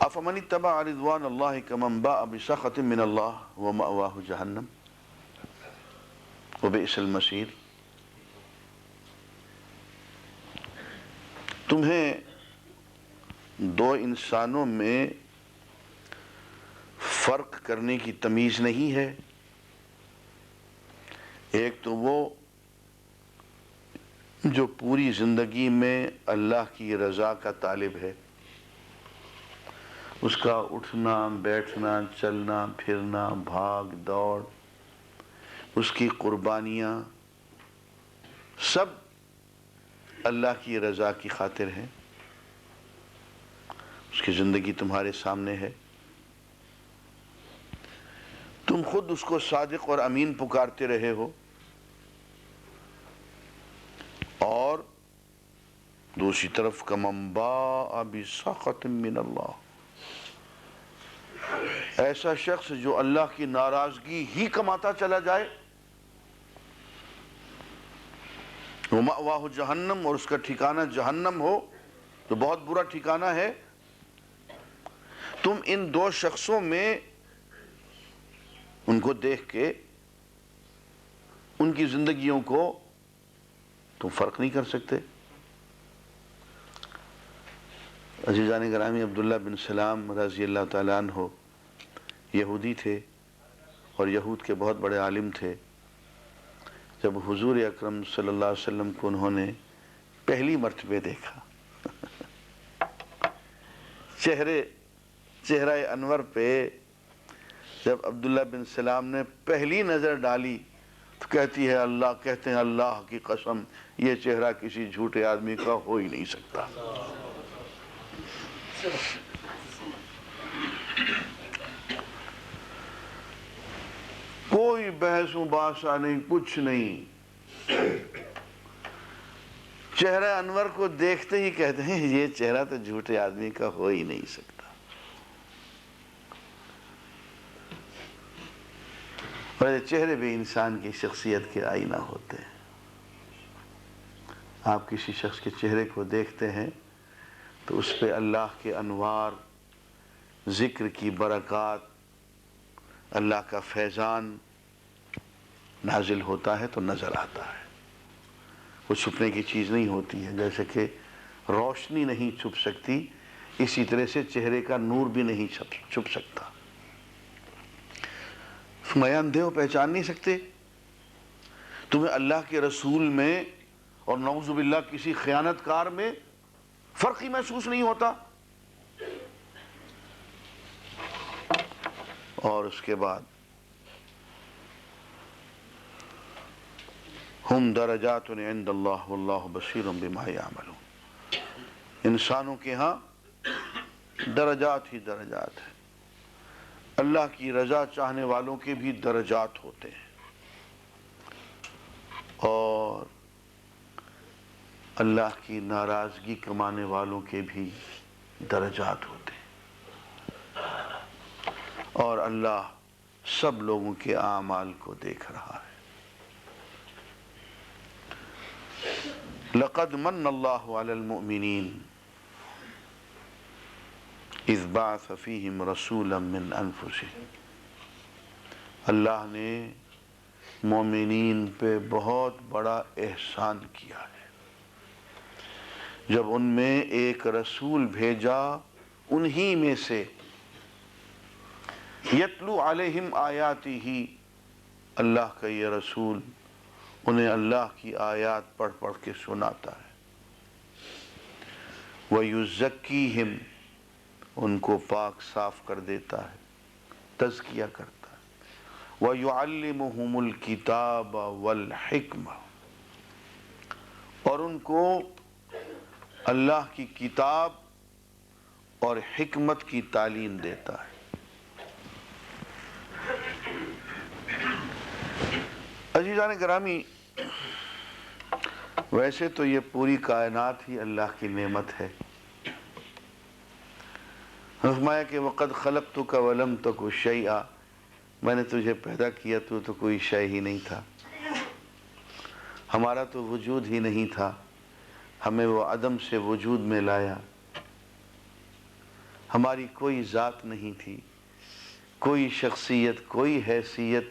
افمن اتبع رضوان اللہ کمن باء بسخط من اللہ ومأواہ جہنم وبئس المصیر۔ تمہیں دو انسانوں میں فرق کرنے کی تمیز نہیں ہے؟ ایک تو وہ جو پوری زندگی میں اللہ کی رضا کا طالب ہے، اس کا اٹھنا بیٹھنا چلنا پھرنا بھاگ دوڑ، اس کی قربانیاں سب اللہ کی رضا کی خاطر ہیں، اس کی زندگی تمہارے سامنے ہے، تم خود اس کو صادق اور امین پکارتے رہے ہو، اور دوسری طرف کمن باء بسخط من اللہ، ایسا شخص جو اللہ کی ناراضگی ہی کماتا چلا جائے، وَمَأْوَاهُ جہنم، اور اس کا ٹھکانہ جہنم ہو، تو بہت برا ٹھکانہ ہے۔ تم ان دو شخصوں میں ان کو دیکھ کے ان کی زندگیوں کو تم فرق نہیں کر سکتے۔ عزیزان گرامی، عبداللہ بن سلام رضی اللہ تعالیٰ عنہ یہودی تھے اور یہود کے بہت بڑے عالم تھے۔ جب حضور اکرم صلی اللہ علیہ وسلم کو انہوں نے پہلی مرتبہ دیکھا، چہرہ انور پہ جب عبداللہ بن سلام نے پہلی نظر ڈالی تو کہتے ہیں اللہ کی قسم، یہ چہرہ کسی جھوٹے آدمی کا ہو ہی نہیں سکتا۔ کوئی بحث و باسا نہیں، کچھ نہیں، چہرہ انور کو دیکھتے ہی کہتے ہیں یہ چہرہ تو جھوٹے آدمی کا ہو ہی نہیں سکتا۔ اور یہ چہرے بھی انسان کی شخصیت کے آئینہ ہوتے ہیں۔ آپ کسی شخص کے چہرے کو دیکھتے ہیں تو اس پہ اللہ کے انوار، ذکر کی برکات، اللہ کا فیضان نازل ہوتا ہے تو نظر آتا ہے۔ وہ چھپنے کی چیز نہیں ہوتی ہے، جیسے کہ روشنی نہیں چھپ سکتی، اسی طرح سے چہرے کا نور بھی نہیں چھپ سکتا۔ تم اندھے ہو، پہچان نہیں سکتے؟ تمہیں اللہ کے رسول میں اور نعوذ باللہ کسی خیانت کار میں فرق ہی محسوس نہیں ہوتا؟ اور اس کے بعد ہم درجات عند اللہ واللہ بصیر بما یعملون، انسانوں کے ہاں درجات ہی درجات ہیں، اللہ کی رضا چاہنے والوں کے بھی درجات ہوتے ہیں، اور اللہ کی ناراضگی کمانے والوں کے بھی درجات ہوتے ہیں، اور اللہ سب لوگوں کے اعمال کو دیکھ رہا ہے۔ لقد من اللہ علی المؤمنین اذ بعث فیہم رسولا من انفسہم، اللہ نے مومنین پہ بہت بڑا احسان کیا ہے جب ان میں ایک رسول بھیجا انہی میں سے، یتلو علیہم آیاتہ، اللہ کا یہ رسول انہیں اللہ کی آیات پڑھ پڑھ کے سناتا ہے، وَيُزَّكِّيهِمْ، ان کو پاک صاف کر دیتا ہے، تزکیہ کرتا ہے، وَيُعَلِّمُهُمُ الْكِتَابَ وَالْحِكْمَةَ، اور ان کو اللہ کی کتاب اور حکمت کی تعلیم دیتا ہے۔ عزیزان گرامی، ویسے تو یہ پوری کائنات ہی اللہ کی نعمت ہے۔ فرمایا کہ وَقَدْ خَلَقْتُكَ وَلَمْ تَكُ شَيْئًا، میں نے تجھے پیدا کیا تو کوئی شے ہی نہیں تھا، ہمارا تو وجود ہی نہیں تھا، ہمیں وہ عدم سے وجود میں لایا، ہماری کوئی ذات نہیں تھی، کوئی شخصیت، کوئی حیثیت،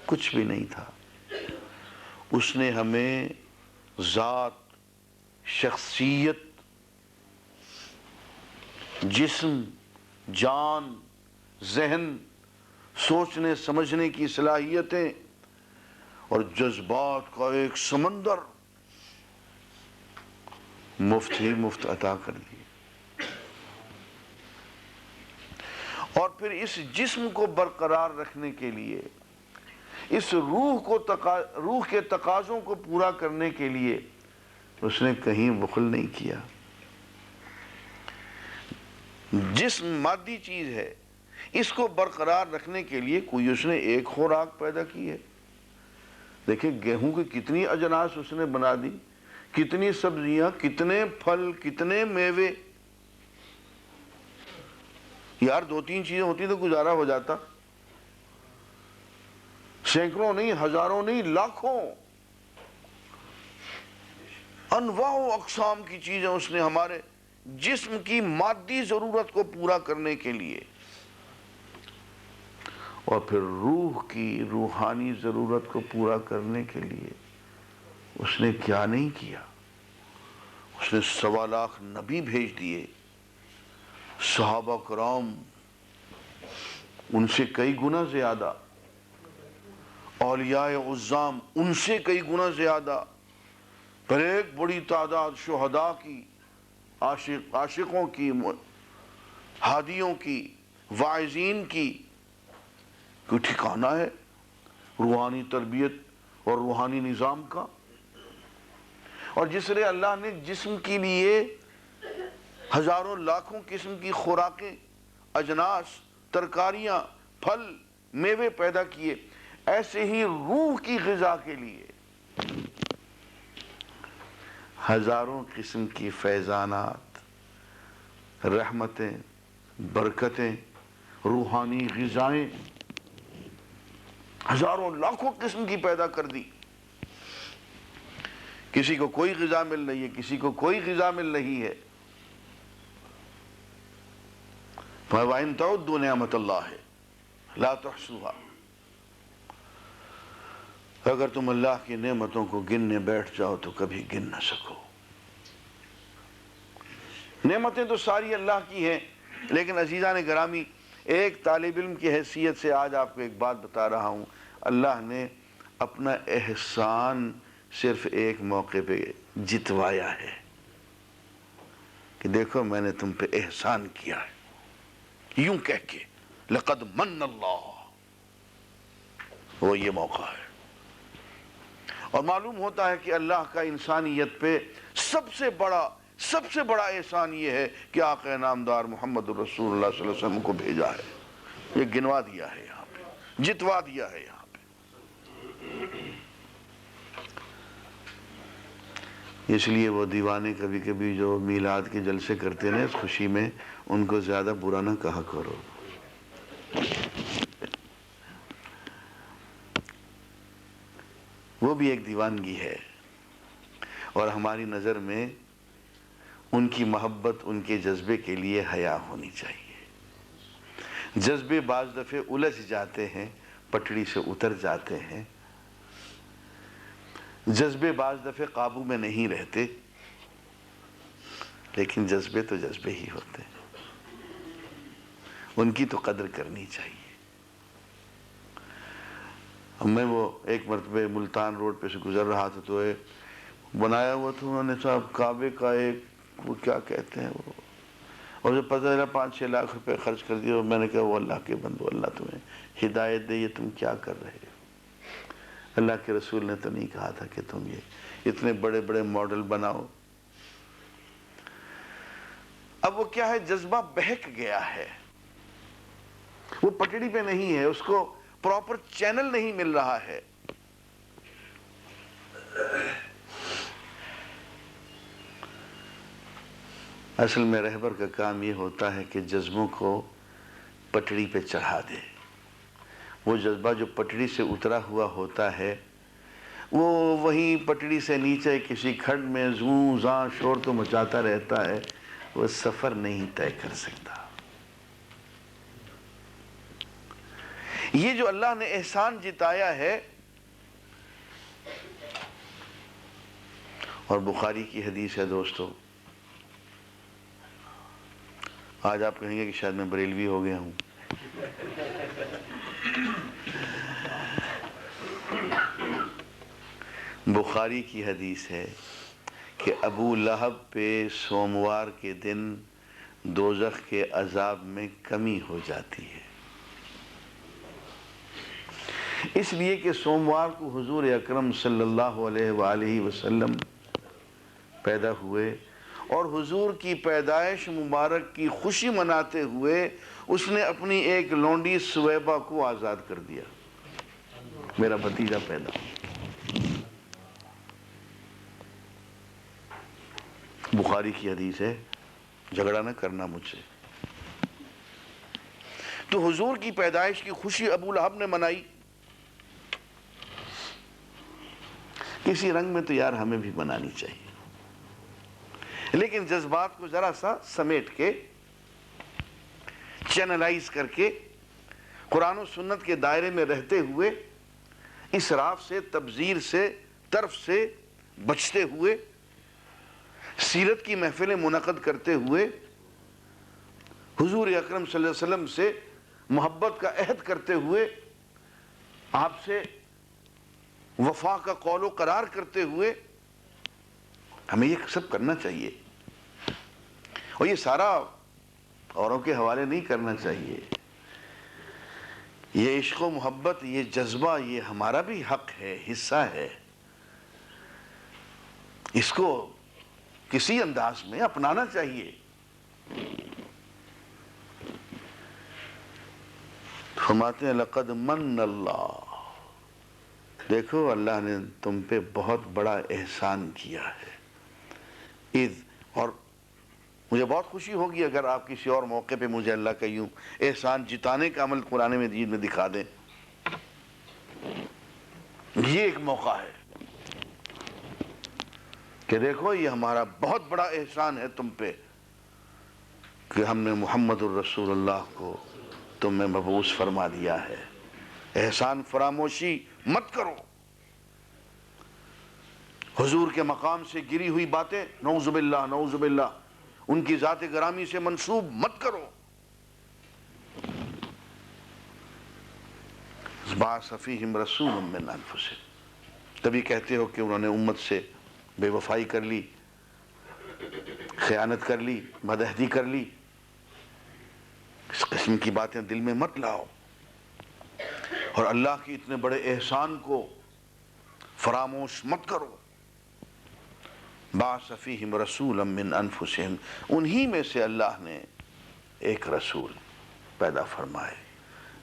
کچھ بھی نہیں تھا۔ اس نے ہمیں ذات، شخصیت، جسم، جان، ذہن، سوچنے سمجھنے کی صلاحیتیں اور جذبات کا ایک سمندر مفت ہی مفت عطا کر دی، اور پھر اس جسم کو برقرار رکھنے کے لیے، اس روح کے تقاضوں کو پورا کرنے کے لیے اس نے کہیں بخل نہیں کیا۔ جسم مادی چیز ہے، اس کو برقرار رکھنے کے لیے کوئی اس نے ایک خوراک پیدا کی ہے۔ دیکھیں گیہوں کی کتنی اجناس اس نے بنا دی، کتنی سبزیاں، کتنے پھل، کتنے میوے۔ یار 2-3 چیزیں ہوتی تو گزارا ہو جاتا، سینکڑوں نہیں، ہزاروں نہیں، لاکھوں، انواع و اقسام کی چیزیں اس نے ہمارے جسم کی مادی ضرورت کو پورا کرنے کے لیے، اور پھر روح کی روحانی ضرورت کو پورا کرنے کے لیے اس نے کیا نہیں کیا۔ اس نے 1.25 لاکھ نبی بھیج دیے، صحابہ کرام ان سے کئی گنا زیادہ، اولیاء عظام ان سے کئی گنا زیادہ، پھر ایک بڑی تعداد شہداء کی، عاشقوں کی، ہادیوں کی، واعظین کی۔ کوئی ٹھکانہ ہے روحانی تربیت اور روحانی نظام کا؟ اور جس نے اللہ نے جسم کے لیے ہزاروں لاکھوں قسم کی خوراکیں، اجناس، ترکاریاں، پھل، میوے پیدا کیے، ایسے ہی روح کی غذا کے لیے ہزاروں قسم کی فیضانات، رحمتیں، برکتیں، روحانی غذائیں ہزاروں لاکھوں قسم کی پیدا کر دی۔ کسی کو کوئی غذا مل رہی ہے، کسی کو کوئی غذا مل رہی ہے۔ وَإِن تَعُدُّوا نِعْمَتَ اللَّهِ لَا تُحْصُوهَا، اگر تم اللہ کی نعمتوں کو گننے بیٹھ جاؤ تو کبھی گن نہ سکو۔ نعمتیں تو ساری اللہ کی ہیں، لیکن عزیزان گرامی، ایک طالب علم کی حیثیت سے آج آپ کو ایک بات بتا رہا ہوں۔ اللہ نے اپنا احسان صرف ایک موقع پہ جتوایا ہے کہ دیکھو میں نے تم پہ احسان کیا ہے، یوں کہہ کے لَقَدْ مَنَّ اللَّهُ، وہ یہ موقع ہے۔ اور معلوم ہوتا ہے کہ اللہ کا انسانیت پہ سب سے بڑا احسان یہ ہے کہ آقا نامدار محمد رسول اللہ صلی اللہ علیہ وسلم کو بھیجا ہے۔ یہ گنوا دیا ہے یہاں پہ، جتوا دیا ہے یہاں پہ۔ اس لیے وہ دیوانے کبھی کبھی جو میلاد کے جلسے کرتے ہیں اس خوشی میں، ان کو زیادہ برا نہ کہا کرو۔ وہ بھی ایک دیوانگی ہے، اور ہماری نظر میں ان کی محبت، ان کے جذبے کے لیے حیا ہونی چاہیے۔ جذبے بعض دفعے الجھ جاتے ہیں، پٹڑی سے اتر جاتے ہیں، جذبے بعض دفعے قابو میں نہیں رہتے، لیکن جذبے تو جذبے ہی ہوتے ہیں، ان کی تو قدر کرنی چاہیے۔ میں وہ ایک مرتبہ ملتان روڈ پہ سے گزر رہا تھا تو بنایا ہوا تھا انہوں نے صاحب کعبے کا ایک، وہ کیا کہتے ہیں وہ، اور جب پتہ چلا 5-6 لاکھ روپے خرچ کر دیا، میں نے کہا وہ اللہ کے بندو، اللہ تمہیں ہدایت دے، یہ تم کیا کر رہے ہو؟ اللہ کے رسول نے تو نہیں کہا تھا کہ تم یہ اتنے بڑے بڑے ماڈل بناؤ۔ اب وہ کیا ہے، جذبہ بہک گیا ہے، وہ پٹڑی پہ نہیں ہے، اس کو پراپر چینل نہیں مل رہا ہے۔ اصل میں رہبر کا کام یہ ہوتا ہے کہ جذبوں کو پٹڑی پہ چڑھا دے۔ وہ جذبہ جو پٹڑی سے اترا ہوا ہوتا ہے، وہ وہیں پٹڑی سے نیچے کسی کھڈ میں زوں زاں شور تو مچاتا رہتا ہے، وہ سفر نہیں طے کر سکتا۔ یہ جو اللہ نے احسان جتایا ہے، اور بخاری کی حدیث ہے دوستو، آج آپ کہیں گے کہ شاید میں بریلوی ہو گیا ہوں، بخاری کی حدیث ہے کہ ابو لہب پہ سوموار کے دن دوزخ کے عذاب میں کمی ہو جاتی ہے، اس لیے کہ سوموار کو حضور اکرم صلی اللہ علیہ وآلہ وسلم پیدا ہوئے، اور حضور کی پیدائش مبارک کی خوشی مناتے ہوئے اس نے اپنی ایک لونڈی سویبہ کو آزاد کر دیا، میرا بھتیجا پیدا۔ بخاری کی حدیث ہے، جھگڑا نہ کرنا مجھ سے۔ تو حضور کی پیدائش کی خوشی ابو لہب نے منائی۔ کسی رنگ میں تو یار ہمیں بھی منانی چاہیے، لیکن جذبات کو ذرا سا سمیٹ کے، چینلائز کر کے، قرآن و سنت کے دائرے میں رہتے ہوئے، اسراف سے، تبذیر سے، طرف سے بچتے ہوئے، سیرت کی محفلیں منعقد کرتے ہوئے، حضور اکرم صلی اللہ علیہ وسلم سے محبت کا عہد کرتے ہوئے، آپ سے وفا کا قول و قرار کرتے ہوئے، ہمیں یہ سب کرنا چاہیے، اور یہ سارا اوروں کے حوالے نہیں کرنا چاہیے۔ یہ عشق و محبت، یہ جذبہ، یہ ہمارا بھی حق ہے، حصہ ہے، اس کو کسی انداز میں اپنانا چاہیے۔ فرماتے ہیں لقد من اللہ، دیکھو اللہ نے تم پہ بہت بڑا احسان کیا ہے۔ اور مجھے بہت خوشی ہوگی اگر آپ کسی اور موقع پہ مجھے اللہ کا یوں احسان جتانے کا عمل قرآن مجید میں دکھا دیں۔ یہ ایک موقع ہے کہ دیکھو یہ ہمارا بہت بڑا احسان ہے تم پہ کہ ہم نے محمد الرسول اللہ کو تم میں مبعوث فرما دیا ہے۔ احسان فراموشی مت کرو، حضور کے مقام سے گری ہوئی باتیں نعوذ باللہ نعوذ باللہ ان کی ذات گرامی سے منسوب مت کرو۔ بعث فیہم رسولا من انفسہم، تبھی کہتے ہو کہ انہوں نے امت سے بے وفائی کر لی، خیانت کر لی، بدعہدی کر لی۔ اس قسم کی باتیں دل میں مت لاؤ، اور اللہ کی اتنے بڑے احسان کو فراموش مت کرو۔ بعث فیہم رسولا من انفسہم، انہی میں سے اللہ نے ایک رسول پیدا فرمائے۔